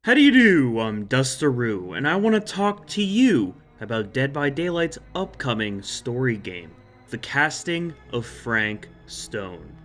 How do you do? I'm Dustaroo, and I want to talk to you about Dead by Daylight's upcoming story game, The Casting of Frank Stone.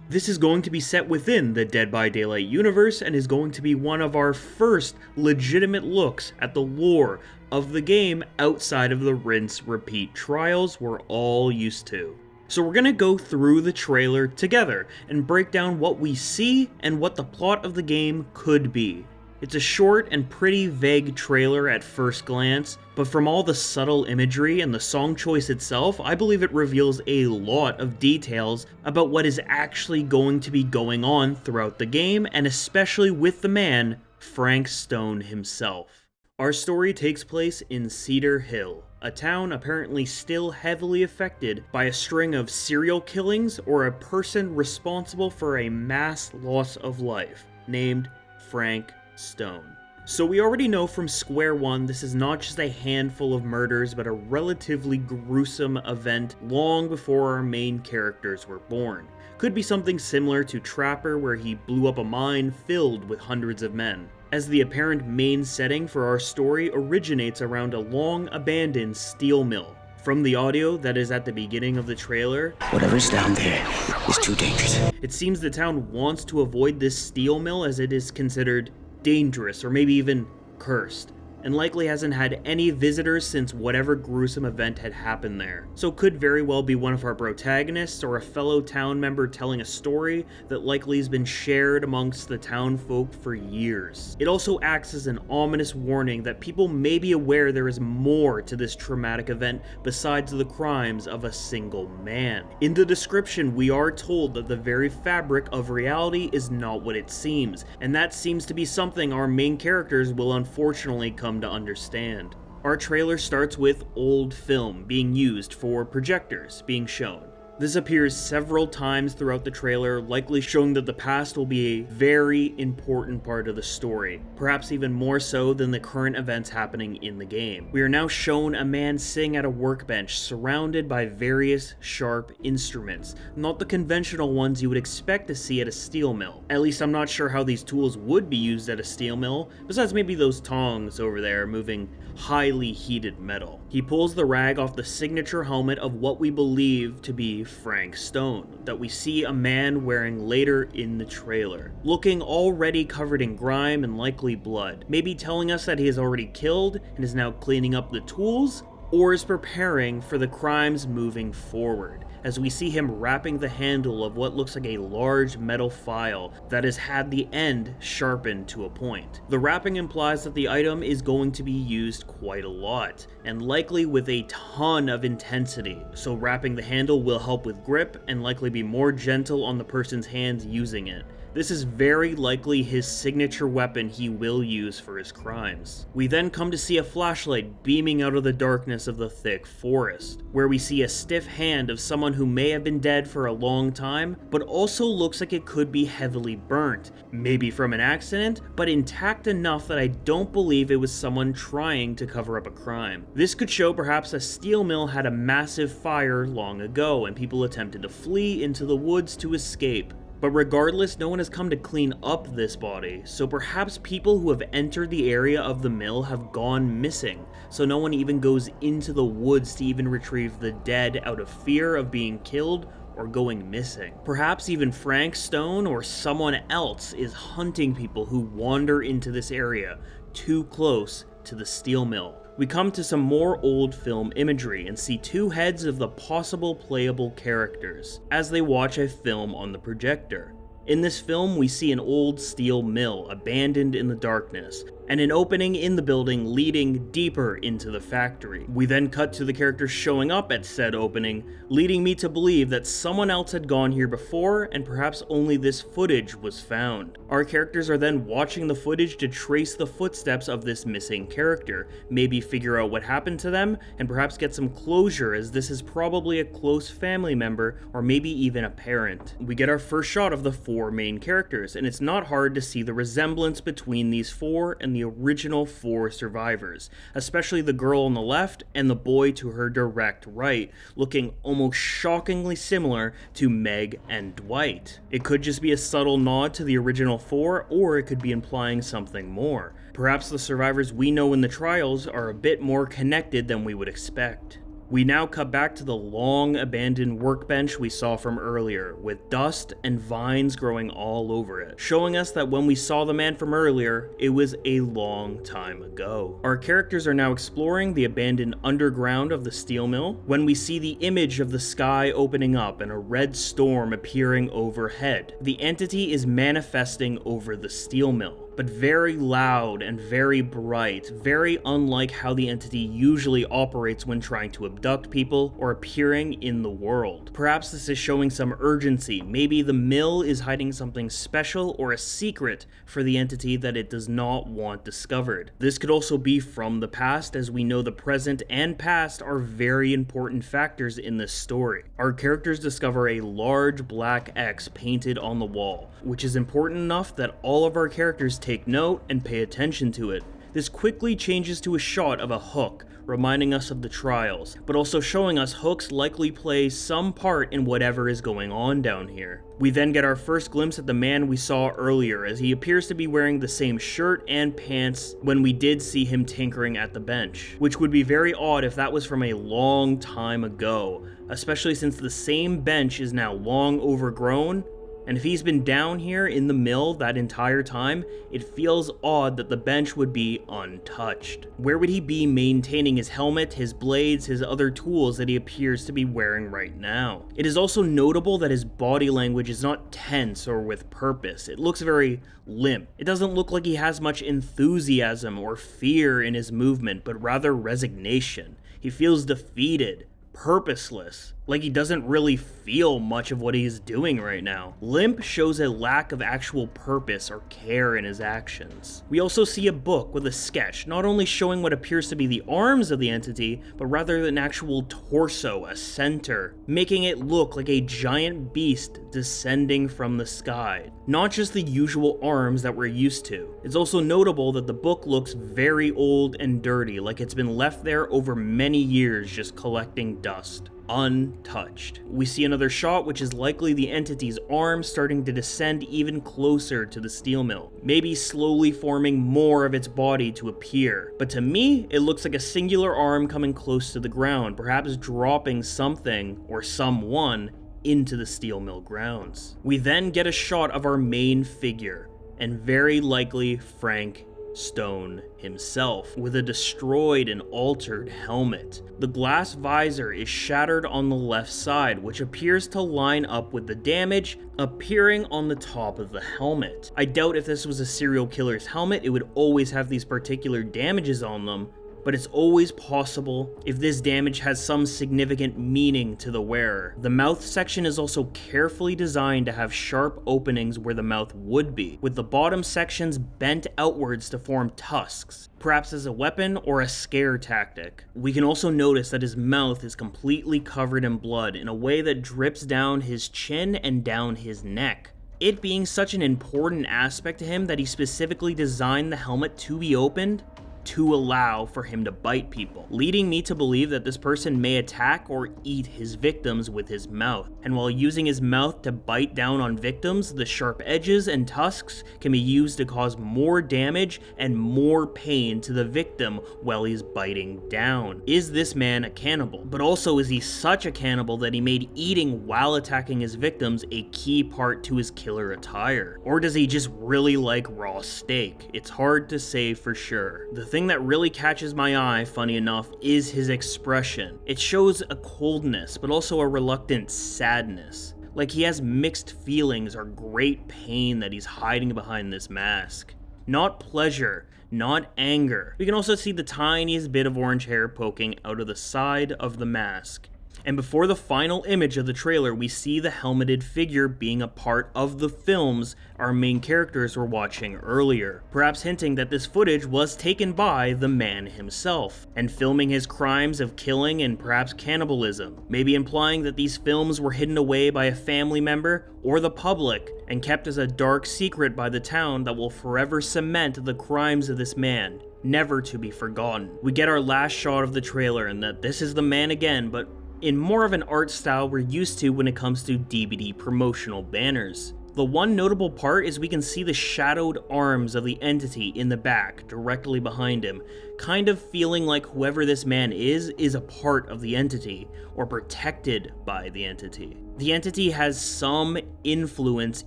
This is going to be set within the Dead by Daylight universe and is going to be one of our first legitimate looks at the lore of the game outside of the rinse-repeat trials we're all used to. So we're going to go through the trailer together and break down what we see and what the plot of the game could be. It's a short and pretty vague trailer at first glance, but from all the subtle imagery and the song choice itself, I believe it reveals a lot of details about what is actually going to be going on throughout the game, and especially with the man, Frank Stone himself. Our story takes place in Cedar Hill, a town apparently still heavily affected by a string of serial killings or a person responsible for a mass loss of life, named Frank Stone. So we already know from square one this is not just a handful of murders, but a relatively gruesome event long before our main characters were born. Could be something similar to Trapper, where he blew up a mine filled with hundreds of men, as the apparent main setting for our story originates around a long-abandoned steel mill. From the audio that is at the beginning of the trailer, whatever's down there is too dangerous. It seems the town wants to avoid this steel mill as it is considered dangerous or maybe even cursed, and likely hasn't had any visitors since whatever gruesome event had happened there. So could very well be one of our protagonists or a fellow town member telling a story that likely has been shared amongst the town folk for years. It also acts as an ominous warning that people may be aware there is more to this traumatic event besides the crimes of a single man. In the description, we are told that the very fabric of reality is not what it seems, and that seems to be something our main characters will unfortunately come to understand. Our trailer starts with old film being used for projectors being shown. This appears several times throughout the trailer, likely showing that the past will be a very important part of the story, perhaps even more so than the current events happening in the game. We are now shown a man sitting at a workbench surrounded by various sharp instruments, not the conventional ones you would expect to see at a steel mill. At least I'm not sure how these tools would be used at a steel mill, besides maybe those tongs over there moving highly heated metal. He pulls the rag off the signature helmet of what we believe to be Frank Stone, that we see a man wearing later in the trailer, looking already covered in grime and likely blood, maybe telling us that he is already killed and is now cleaning up the tools, or is preparing for the crimes moving forward, as we see him wrapping the handle of what looks like a large metal file that has had the end sharpened to a point. The wrapping implies that the item is going to be used quite a lot, and likely with a ton of intensity, so wrapping the handle will help with grip and likely be more gentle on the person's hands using it. This is very likely his signature weapon he will use for his crimes. We then come to see a flashlight beaming out of the darkness of the thick forest, where we see a stiff hand of someone who may have been dead for a long time, but also looks like it could be heavily burnt, maybe from an accident, but intact enough that I don't believe it was someone trying to cover up a crime. This could show perhaps a steel mill had a massive fire long ago and people attempted to flee into the woods to escape. But regardless, no one has come to clean up this body, so perhaps people who have entered the area of the mill have gone missing, so no one even goes into the woods to even retrieve the dead out of fear of being killed or going missing. Perhaps even Frank Stone or someone else is hunting people who wander into this area too close to the steel mill. We come to some more old film imagery and see two heads of the possible playable characters as they watch a film on the projector. In this film, we see an old steel mill abandoned in the darkness, and an opening in the building leading deeper into the factory. We then cut to the characters showing up at said opening, leading me to believe that someone else had gone here before and perhaps only this footage was found. Our characters are then watching the footage to trace the footsteps of this missing character, maybe figure out what happened to them, and perhaps get some closure, as this is probably a close family member or maybe even a parent. We get our first shot of the 4 main characters, and it's not hard to see the resemblance between these 4 and the original 4 survivors, especially the girl on the left and the boy to her direct right, looking almost shockingly similar to Meg and Dwight. It could just be a subtle nod to the original 4, or it could be implying something more. Perhaps the survivors we know in the trials are a bit more connected than we would expect. We now cut back to the long abandoned workbench we saw from earlier, with dust and vines growing all over it, showing us that when we saw the man from earlier, it was a long time ago. Our characters are now exploring the abandoned underground of the steel mill when we see the image of the sky opening up and a red storm appearing overhead. The entity is manifesting over the steel mill, but very loud and very bright, very unlike how the entity usually operates when trying to abduct people or appearing in the world. Perhaps this is showing some urgency. Maybe the mill is hiding something special or a secret for the entity that it does not want discovered. This could also be from the past, as we know the present and past are very important factors in this story. Our characters discover a large black X painted on the wall, which is important enough that all of our characters take note and pay attention to it. This quickly changes to a shot of a hook, reminding us of the trials, but also showing us hooks likely play some part in whatever is going on down here. We then get our first glimpse at the man we saw earlier, as he appears to be wearing the same shirt and pants when we did see him tinkering at the bench, which would be very odd if that was from a long time ago, especially since the same bench is now long overgrown. And if he's been down here in the mill that entire time, it feels odd that the bench would be untouched. Where would he be maintaining his helmet, his blades, his other tools that he appears to be wearing right now? It is also notable that his body language is not tense or with purpose. It looks very limp. It doesn't look like he has much enthusiasm or fear in his movement, but rather resignation. He feels defeated, purposeless, like he doesn't really feel much of what he's doing right now. Limp shows a lack of actual purpose or care in his actions. We also see a book with a sketch, not only showing what appears to be the arms of the entity, but rather an actual torso, a center, making it look like a giant beast descending from the sky. Not just the usual arms that we're used to. It's also notable that the book looks very old and dirty, like it's been left there over many years just collecting dust, untouched. We see another shot which is likely the entity's arm starting to descend even closer to the steel mill, maybe slowly forming more of its body to appear. But to me, it looks like a singular arm coming close to the ground, perhaps dropping something or someone into the steel mill grounds. We then get a shot of our main figure, and very likely Frank Stone himself, with a destroyed and altered helmet. The glass visor is shattered on the left side, which appears to line up with the damage appearing on the top of the helmet. I doubt if this was a serial killer's helmet, it would always have these particular damages on them, but it's always possible if this damage has some significant meaning to the wearer. The mouth section is also carefully designed to have sharp openings where the mouth would be, with the bottom sections bent outwards to form tusks, perhaps as a weapon or a scare tactic. We can also notice that his mouth is completely covered in blood in a way that drips down his chin and down his neck, it being such an important aspect to him that he specifically designed the helmet to be opened to allow for him to bite people, leading me to believe that this person may attack or eat his victims with his mouth. And while using his mouth to bite down on victims, the sharp edges and tusks can be used to cause more damage and more pain to the victim while he's biting down. Is this man a cannibal? But also, is he such a cannibal that he made eating while attacking his victims a key part to his killer attire? Or does he just really like raw steak? It's hard to say for sure. The thing that really catches my eye, funny enough, is his expression. It shows a coldness, but also a reluctant sadness. Like he has mixed feelings or great pain that he's hiding behind this mask. Not pleasure, not anger. We can also see the tiniest bit of orange hair poking out of the side of the mask. And before the final image of the trailer, we see the helmeted figure being a part of the films our main characters were watching earlier, perhaps hinting that this footage was taken by the man himself, and filming his crimes of killing and perhaps cannibalism, maybe implying that these films were hidden away by a family member or the public, and kept as a dark secret by the town that will forever cement the crimes of this man, never to be forgotten. We get our last shot of the trailer, and that this is the man again, but in more of an art style we're used to when it comes to DVD promotional banners. The one notable part is we can see the shadowed arms of the entity in the back, directly behind him, kind of feeling like whoever this man is a part of the entity, or protected by the entity. The entity has some influence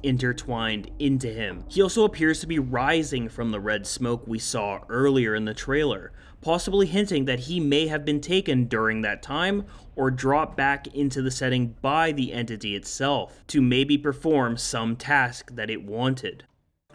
intertwined into him. He also appears to be rising from the red smoke we saw earlier in the trailer, possibly hinting that he may have been taken during that time or dropped back into the setting by the entity itself to maybe perform some task that it wanted.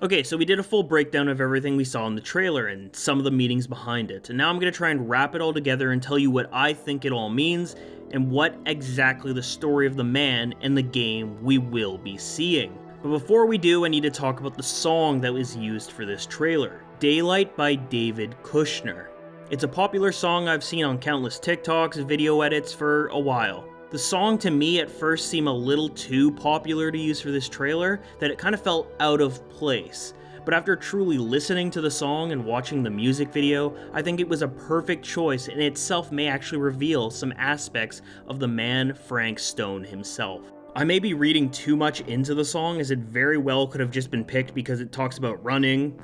Okay, so we did a full breakdown of everything we saw in the trailer and some of the meanings behind it, and now I'm going to try and wrap it all together and tell you what I think it all means and what exactly the story of the man and the game we will be seeing. But before we do, I need to talk about the song that was used for this trailer, Daylight by David Kushner. It's a popular song I've seen on countless TikToks, video edits for a while. The song to me at first seemed a little too popular to use for this trailer, that it kind of felt out of place. But after truly listening to the song and watching the music video, I think it was a perfect choice and itself may actually reveal some aspects of the man Frank Stone himself. I may be reading too much into the song, as it very well could have just been picked because it talks about running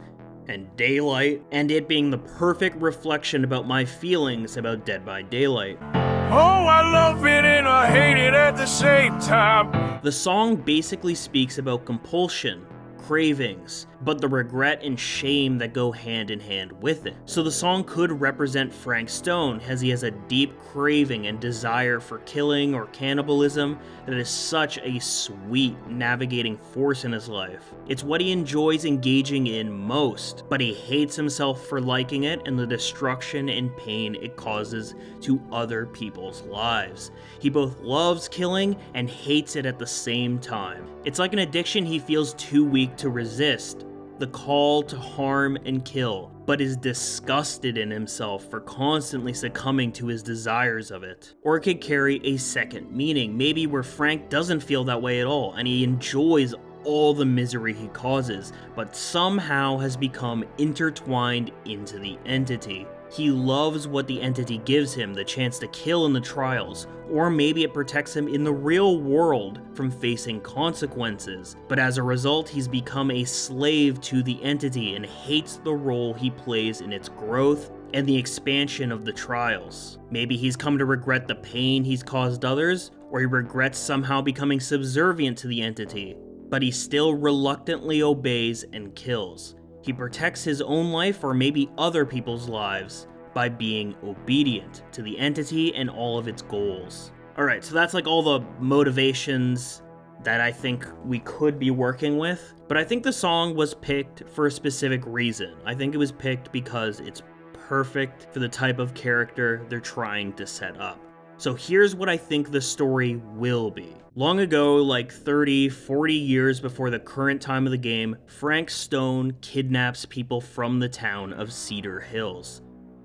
and daylight, and it being the perfect reflection about my feelings about Dead by Daylight. Oh, I love it and I hate it at the same time. The song basically speaks about compulsion, cravings, but the regret and shame that go hand in hand with it. So the song could represent Frank Stone, as he has a deep craving and desire for killing or cannibalism that is such a sweet navigating force in his life. It's what he enjoys engaging in most, but he hates himself for liking it and the destruction and pain it causes to other people's lives. He both loves killing and hates it at the same time. It's like an addiction he feels too weak to resist, the call to harm and kill, but is disgusted in himself for constantly succumbing to his desires of it. Or it could carry a second meaning, maybe where Frank doesn't feel that way at all, and he enjoys all the misery he causes, but somehow has become intertwined into the entity. He loves what the entity gives him, the chance to kill in the trials, or maybe it protects him in the real world from facing consequences, but as a result he's become a slave to the entity and hates the role he plays in its growth and the expansion of the trials. Maybe he's come to regret the pain he's caused others, or he regrets somehow becoming subservient to the entity, but he still reluctantly obeys and kills. He protects his own life or maybe other people's lives by being obedient to the entity and all of its goals. Alright, so that's like all the motivations that I think we could be working with, but I think the song was picked for a specific reason. I think it was picked because it's perfect for the type of character they're trying to set up. So here's what I think the story will be. Long ago, like 30, 40 years before the current time of the game, Frank Stone kidnaps people from the town of Cedar Hills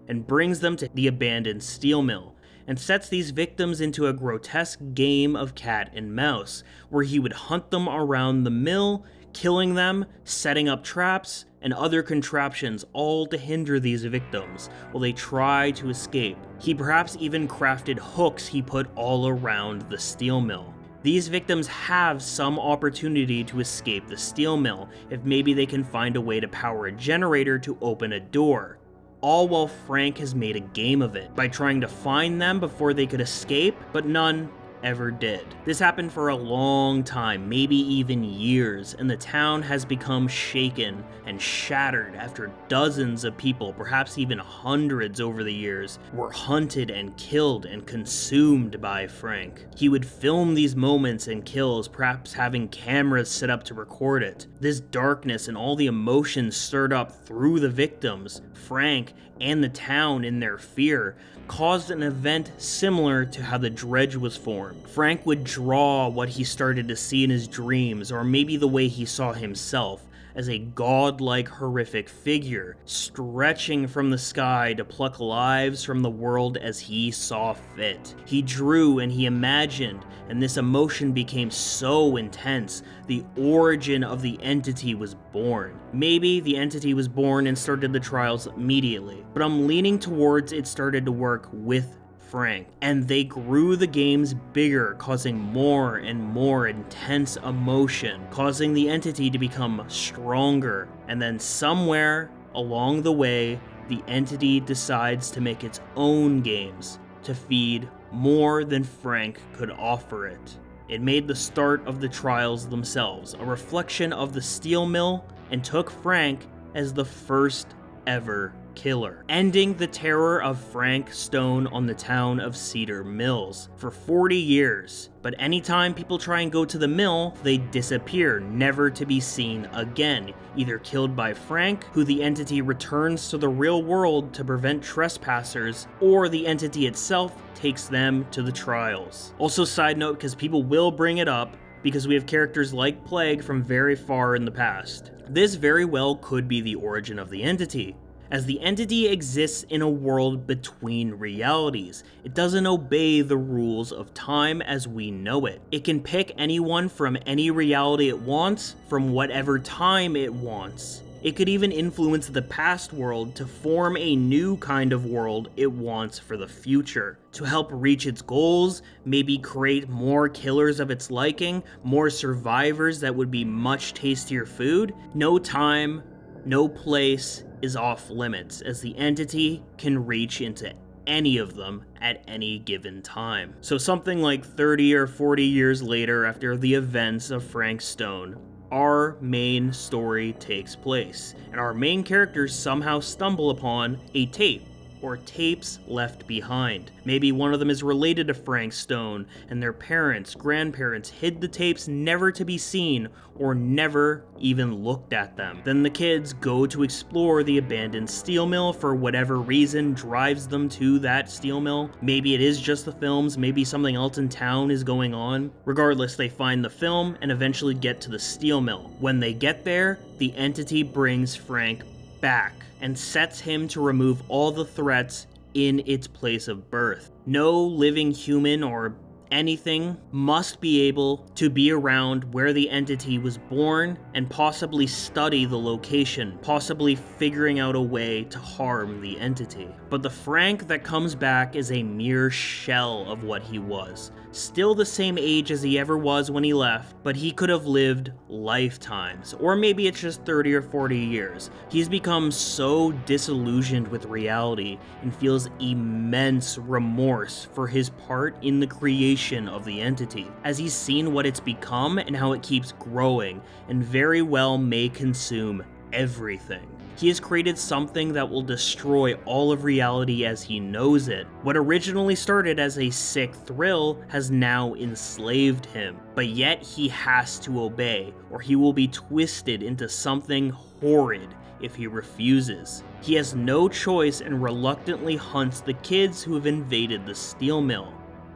and brings them to the abandoned steel mill and sets these victims into a grotesque game of cat and mouse where he would hunt them around the mill, killing them, setting up traps, and other contraptions, all to hinder these victims while they try to escape. He perhaps even crafted hooks he put all around the steel mill. These victims have some opportunity to escape the steel mill if maybe they can find a way to power a generator to open a door, all while Frank has made a game of it by trying to find them before they could escape, but none ever did. This happened for a long time, maybe even years, and the town has become shaken and shattered after dozens of people, perhaps even hundreds over the years, were hunted and killed and consumed by Frank. He would film these moments and kills, perhaps having cameras set up to record it. This darkness and all the emotions stirred up through the victims, Frank, and the town in their fear, caused an event similar to how the dredge was formed. Frank would draw what he started to see in his dreams, or maybe the way he saw himself, as a godlike horrific figure, stretching from the sky to pluck lives from the world as he saw fit. He drew and he imagined, and this emotion became so intense, the origin of the entity was born. Maybe the entity was born and started the trials immediately, but I'm leaning towards it started to work with Frank, and they grew the games bigger, causing more and more intense emotion, causing the entity to become stronger, and then somewhere along the way, the entity decides to make its own games to feed more than Frank could offer it. It made the start of the trials themselves a reflection of the steel mill and took Frank as the first ever killer, ending the terror of Frank Stone on the town of Cedar Mills for 40 years. But anytime people try and go to the mill, they disappear, never to be seen again, either killed by Frank, who the entity returns to the real world to prevent trespassers, or the entity itself takes them to the trials. Also, side note, because people will bring it up, because we have characters like Plague from very far in the past. This very well could be the origin of the entity, as the entity exists in a world between realities. It doesn't obey the rules of time as we know it. It can pick anyone from any reality it wants, from whatever time it wants. It could even influence the past world to form a new kind of world it wants for the future. To help reach its goals, maybe create more killers of its liking, more survivors that would be much tastier food. No time, no place is off limits, as the entity can reach into any of them at any given time. So something like 30 or 40 years later, after the events of Frank Stone, our main story takes place, and our main characters somehow stumble upon a tape, or tapes left behind. Maybe one of them is related to Frank Stone, and their parents, grandparents hid the tapes never to be seen, or never even looked at them. Then the kids go to explore the abandoned steel mill for whatever reason drives them to that steel mill. Maybe it is just the films, maybe something else in town is going on. Regardless, they find the film and eventually get to the steel mill. When they get there, the entity brings Frank back and sets him to remove all the threats in its place of birth. No living human or anything must be able to be around where the entity was born and possibly study the location, possibly figuring out a way to harm the entity. But the Frank that comes back is a mere shell of what he was. Still the same age as he ever was when he left, but he could have lived lifetimes, or maybe it's just 30 or 40 years. He's become so disillusioned with reality and feels immense remorse for his part in the creation of the entity, as he's seen what it's become and how it keeps growing, and very well may consume everything. He has created something that will destroy all of reality as he knows it. What originally started as a sick thrill has now enslaved him, but yet he has to obey, or he will be twisted into something horrid if he refuses. He has no choice and reluctantly hunts the kids who have invaded the steel mill,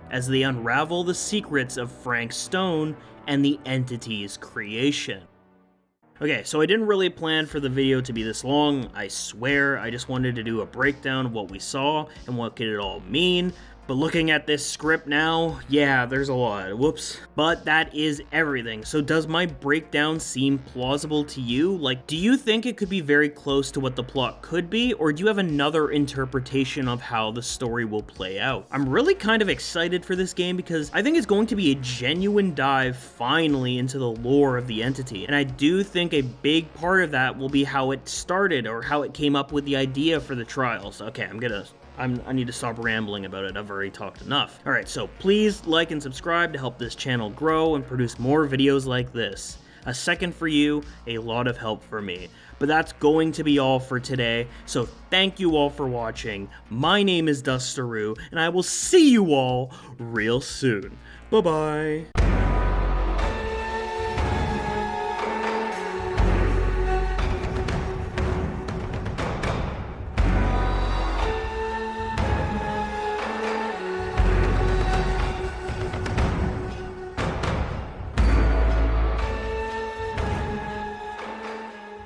as they unravel the secrets of Frank Stone and the entity's creation. Okay, so I didn't really plan for the video to be this long, I swear. I just wanted to do a breakdown of what we saw and what could it all mean. But looking at this script now, yeah, there's a lot. Whoops. But that is everything. So does my breakdown seem plausible to you? Like, do you think it could be very close to what the plot could be? Or do you have another interpretation of how the story will play out? I'm really kind of excited for this game because I think it's going to be a genuine dive finally into the lore of the entity. And I do think a big part of that will be how it started or how it came up with the idea for the trials. Okay, I'm gonna I need to stop rambling about it. I've already talked enough. Alright, so please like and subscribe to help this channel grow and produce more videos like this. A second for you, a lot of help for me. But that's going to be all for today, so thank you all for watching. My name is Dusteroo, and I will see you all real soon. Bye-bye.